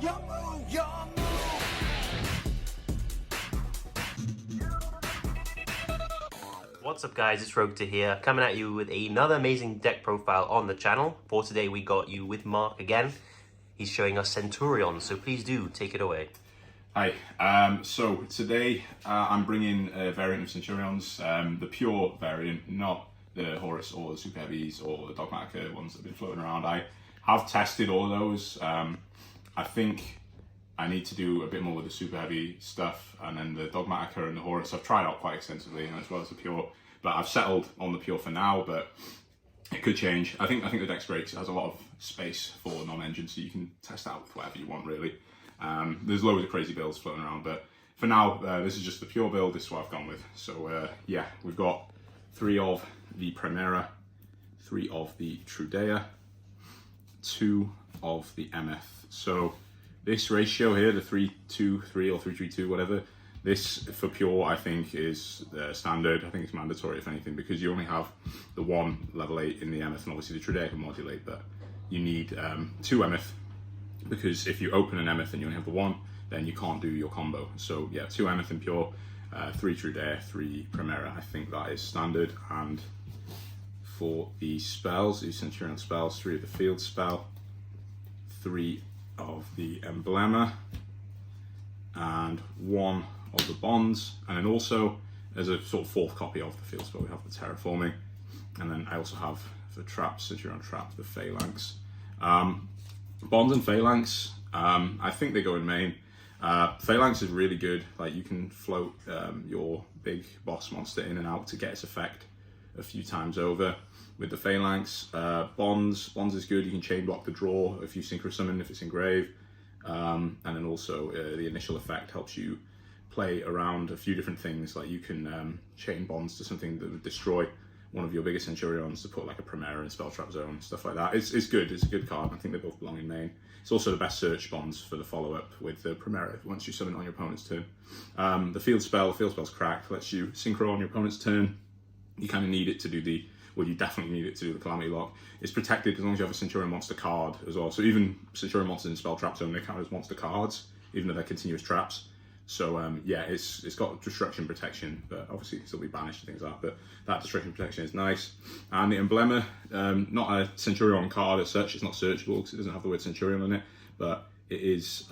Your move, your move. What's up guys, it's Rogue here, coming at you with another amazing deck profile on the channel. For today we got you with Mark again. He's showing us Centurion, so please do take it away. Hi, so today I'm bringing a variant of Centurions, the pure variant, not the Horus or the Super Heavies or the Dogmatica ones that have been floating around. I have tested all of those. I think I need to do a bit more with the Super Heavy stuff, and then the Dogmatica and the Horus I've tried out quite extensively, and as well as the pure. But I've settled on the pure for now, but it could change. I think the deck's great. It has a lot of space for non-engine, so you can test out with whatever you want, really. There's loads of crazy builds floating around, but for now, this is just the pure build. This is what I've gone with. So yeah, we've got 3 of the Primera, 3 of the Trudea, 2 of the MF. So this ratio here, the 3-2-3 or 3-3-2, whatever, this for pure I think is standard. I think it's mandatory if anything, because you only have the 1 level 8 in the MF, and obviously the Trudea can modulate, but you need 2 MF, because if you open an MF and you only have the 1, then you can't do your combo. So yeah, 2 MF in pure, 3 Trudea, 3 Primera. I think that is standard. And for the spells, the Centurion spells, 3 of the field spell, 3 of the Emblema, and 1 of the bonds. And then also, as a sort of 4th copy of the field spell, we have the terraforming. And then I also have for traps, Centurion trap, the phalanx. Bonds and phalanx, I think they go in main. Phalanx is really good. Like, you can float your big boss monster in and out to get its effect a few times over with the phalanx. Bonds is good. You can chain block the draw if you synchro summon, if it's engraved. And then also the initial effect helps you play around a few different things. Like, you can chain bonds to something that would destroy one of your biggest Centurions to put like a Primera in Spell Trap Zone, stuff like that. It's good. It's a good card. I think they both belong in main. It's also the best search bonds for the follow-up with the Primera once you summon it on your opponent's turn. The field spell's cracked, lets you synchro on your opponent's turn. You kind of need it to do the, well, you definitely need it to do the Calamity Lock. It's protected as long as you have a Centurion monster card as well. So even Centurion monsters in Spell Trap Zone, they count as monster cards, even though they're continuous traps. So yeah, it's got destruction protection, but obviously it can still be banished and things like that. But that destruction protection is nice. And the Emblema, not a Centurion card as such. It's not searchable because it doesn't have the word Centurion on it, but it is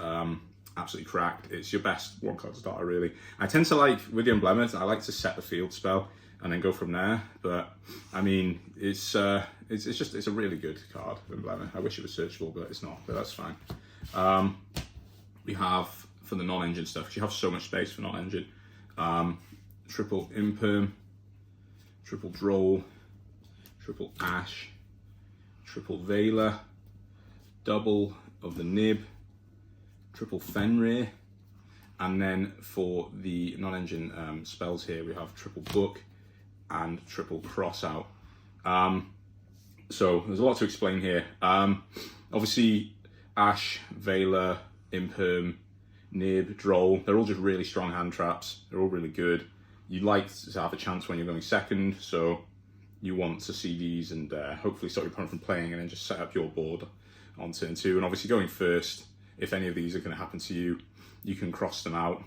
absolutely cracked. It's your best 1-card starter, really. I tend to like, with the Emblema, I like to set the field spell and then go from there. But I mean, it's a really good card, Emblema. I wish it was searchable, but it's not. But that's fine. We have, for the non-engine stuff, because you have so much space for non-engine, triple Imperm, triple Droll, triple Ash, triple Veiler, double of the Nib, triple Fenrir, and then for the non-engine spells here, we have triple Book and triple Crossout. So there's a lot to explain here. Obviously, Ash, Veiler, Imperm, Nib, Droll, they're all just really strong hand traps. They're all really good. You'd like to have a chance when you're going second, so you want to see these and hopefully stop your opponent from playing, and then just set up your board on turn 2. And obviously going first, if any of these are going to happen to you, you can cross them out,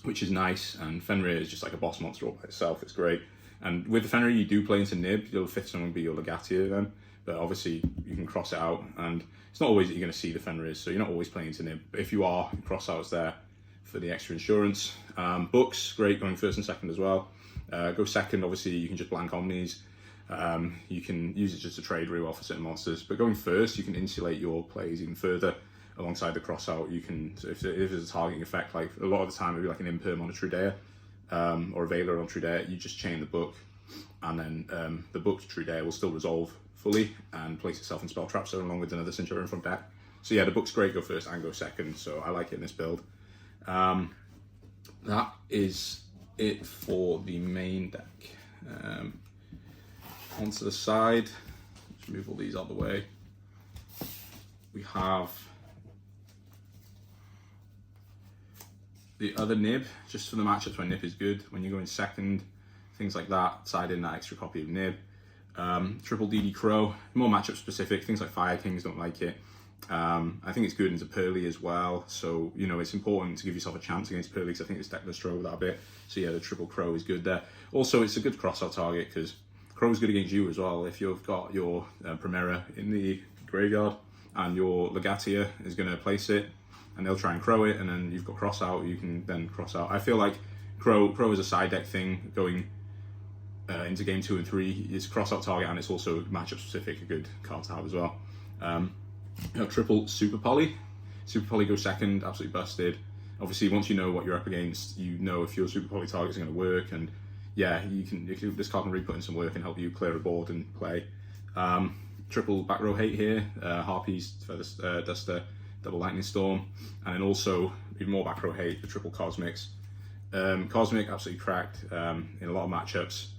which is nice. And Fenrir is just like a boss monster all by itself. It's great. And with the Fenrir, you do play into Nib. Your 5th summon will be your Legatia then, but obviously you can cross it out, and it's not always that you're going to see the Fenrirs, so you're not always playing into Nib. But if you are, crossouts there for the extra insurance. Books, great going first and second as well. Go second, obviously you can just blank Omnis. You can use it just to trade really well for certain monsters. But going first, you can insulate your plays even further alongside the crossout. You can, if there's a targeting effect, like a lot of the time, it'd be like an Imperm on a Trudea, or a Veiler on Trudea, you just chain the Book, and then the Book Trudea will still resolve fully and place itself in Spell Trap Zone along with another Centurion from deck. So yeah, the Book's great, go first and go second, so I like it in this build. That is it for the main deck. Onto the side, let's move all these out of the way. We have the other Nib, just for the matchups where Nib is good. When you're going second, things like that, side in that extra copy of Nib. Triple DD Crow, more matchup specific, things like Fire Kings don't like it. I think it's good into Pearly as well, so you know it's important to give yourself a chance against Pearly because I think this deck does struggle with that a bit. So yeah, the triple Crow is good there. Also, it's a good cross-out target because Crow's good against you as well. If you've got your Primera in the graveyard and your Legatia is going to place it, and they'll try and Crow it, and then you've got cross-out, you can then cross-out. I feel like Crow is a side deck thing going into game 2 and 3. It's cross-out target and it's also matchup specific, a good card to have as well. You know, triple Super Poly. Super Poly goes second, absolutely busted. Obviously, once you know what you're up against, you know if your Super Poly targets are going to work, and yeah, this card can really put in some work and help you clear a board and play. Triple back row hate here, Harpies, Feather Duster, double Lightning Storm, and then also even more back row hate, the triple Cosmics. Cosmic absolutely cracked in a lot of matchups.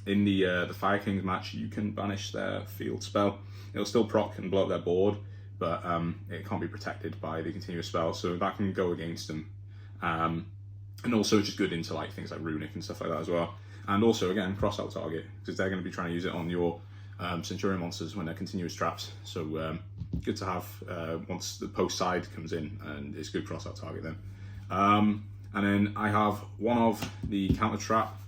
In the Fire Kings match, you can banish their field spell. It'll still proc and blow up their board, but it can't be protected by the continuous spell, so that can go against them. And also just good into like things like Runic and stuff like that as well. And also again, cross-out target, because they're going to be trying to use it on your Centurion monsters when they're continuous traps. So good to have once the post side comes in, and it's good cross-out target then. And then I have one of the counter trap.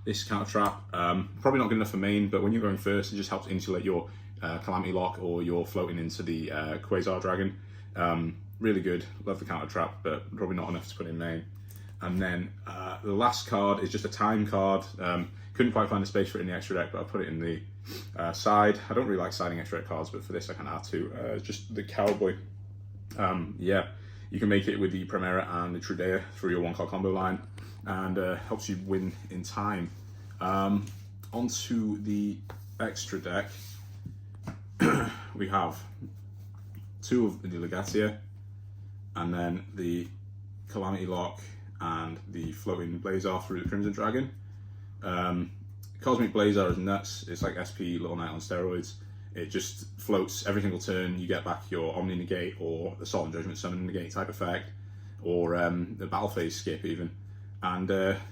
This counter trap, probably not good enough for main, but when you're going first, it just helps insulate your Calamity Lock or you're floating into the Quasar Dragon. Really good, love the counter trap, but probably not enough to put in main. And then the last card is just a time card. Couldn't quite find a space for it in the extra deck, but I put it in the side. I don't really like siding extra deck cards, but for this I kind of had to. Just the Cowboy. Yeah, you can make it with the Primera and the Trudea through your 1-card combo line, and helps you win in time. Onto the extra deck, we have 2 of the Legatia, and then the Calamity Lock and the floating Blazar through the Crimson Dragon. Cosmic Blazar is nuts. It's like SP Little Knight on steroids. It just floats every single turn. You get back your Omni Negate or the Salt and Judgment Summon Negate type effect, or the Battle Phase skip even. And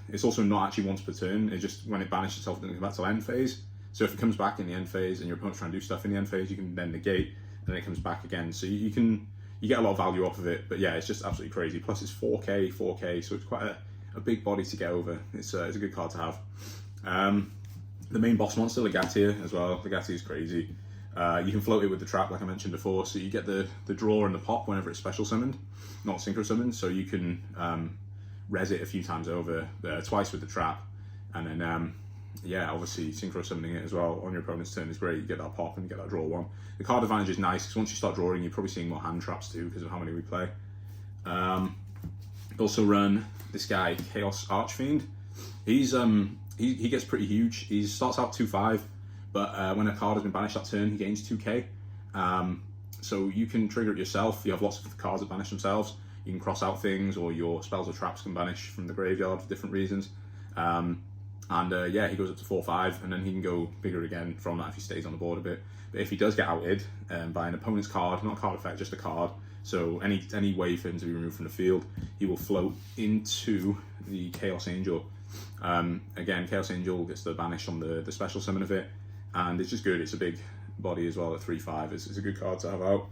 it's also not actually once per turn. It just, when it banishes itself, it doesn't come back till end phase. So if it comes back in the end phase and your opponent's trying to do stuff in the end phase, you can then negate, and then it comes back again. So you get a lot of value off of it. But yeah, it's just absolutely crazy. Plus it's 4K, so it's quite a big body to get over. It's a good card to have. The main boss monster, Legatia, as well. Legatia is crazy. You can float it with the trap, like I mentioned before, so you get the draw and the pop whenever it's special summoned, not synchro summoned. So you can res it a few times over, twice with the trap, and then yeah, obviously synchro summoning it as well on your opponent's turn is great. You get that pop and you get that draw one. The card advantage is nice because once you start drawing, you're probably seeing more hand traps too because of how many we play. Also run this guy, Chaos Archfiend. He's he gets pretty huge. He starts out 2/5, but when a card has been banished that turn, he gains 2k. So you can trigger it yourself. You have lots of cards that banish themselves. You can cross out things, or your spells or traps can banish from the graveyard for different reasons. Yeah, he goes up to 4/5, and then he can go bigger again from that if he stays on the board a bit. But if he does get outed by an opponent's card, not a card effect, just a card, so any way for him to be removed from the field, he will float into the Chaos Angel. Again, Chaos Angel gets the banish on the special summon of it, and it's just good. It's a big body as well at 3/5. It's a good card to have out.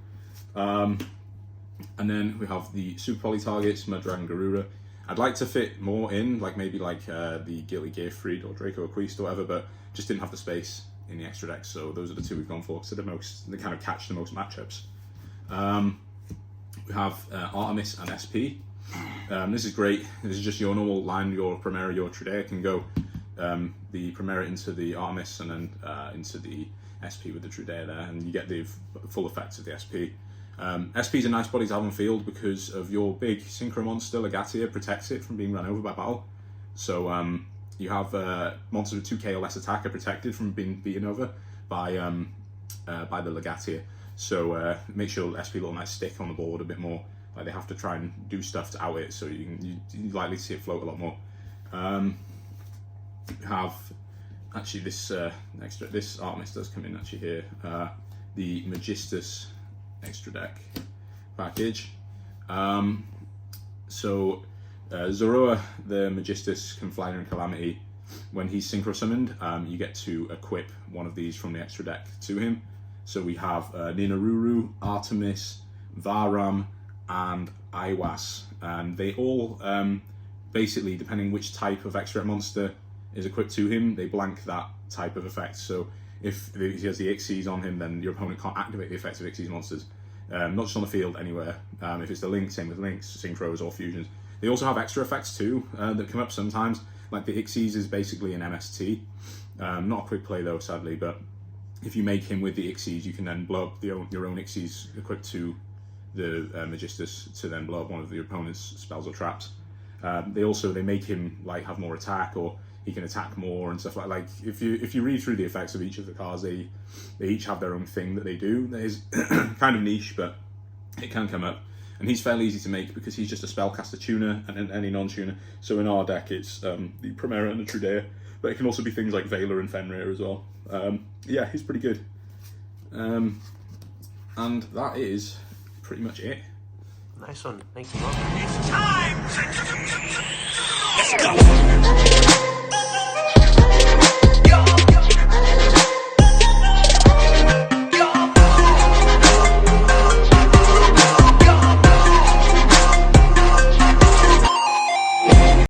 And then we have the Super Poly targets, Mud Dragon Garura. I'd like to fit more in, like maybe like the Guilty Gearfried or Draco Aquist or whatever, but just didn't have the space in the extra decks, so those are the 2 we've gone for, because they kind of catch the most matchups. We have Artemis and SP. This is great. This is just your normal line, your Primera, your Trudea can go the Primera into the Artemis and then into the SP with the Trudea there, and you get the full effects of the SP. SP is a nice body to have on field because of your big synchro monster, Legatia, protects it from being run over by battle. So you have monsters with 2k or less attack are protected from being beaten over by the Legatia. So make sure SP Little Knights stick on the board a bit more. Like they have to try and do stuff to out it, so you're likely to see it float a lot more. Have actually this this Artemis does come in actually here. The Magistus extra deck package. Zoroa, the Magistus, can fly in Calamity. When he's synchro summoned, you get to equip one of these from the extra deck to him. So we have Ninaruru, Artemis, Varam, and Iwas, and they all basically, depending which type of extra monster is equipped to him, they blank that type of effect. So if he has the Ixies on him, then your opponent can't activate the effects of Ixies monsters, not just on the field, anywhere. If it's the Link, same with Links, Synchros, or Fusions. They also have extra effects too that come up sometimes, like the Ixies is basically an MST. Not a quick play though, sadly, but if you make him with the Ixies, you can then blow up your own Ixies equipped to the Magistus to then blow up one of your opponent's spells or traps. They make him like have more attack, or he can attack more and stuff like. If you read through the effects of each of the cards, they each have their own thing that they do. That is kind of niche, but it can come up. And he's fairly easy to make because he's just a spellcaster tuner and any non-tuner. So in our deck, it's the Primera and the Trudea, but it can also be things like Veiler and Fenrir as well. Yeah, he's pretty good. And that is pretty much it. Nice one. Thank you, Mark. It's time! Let's go!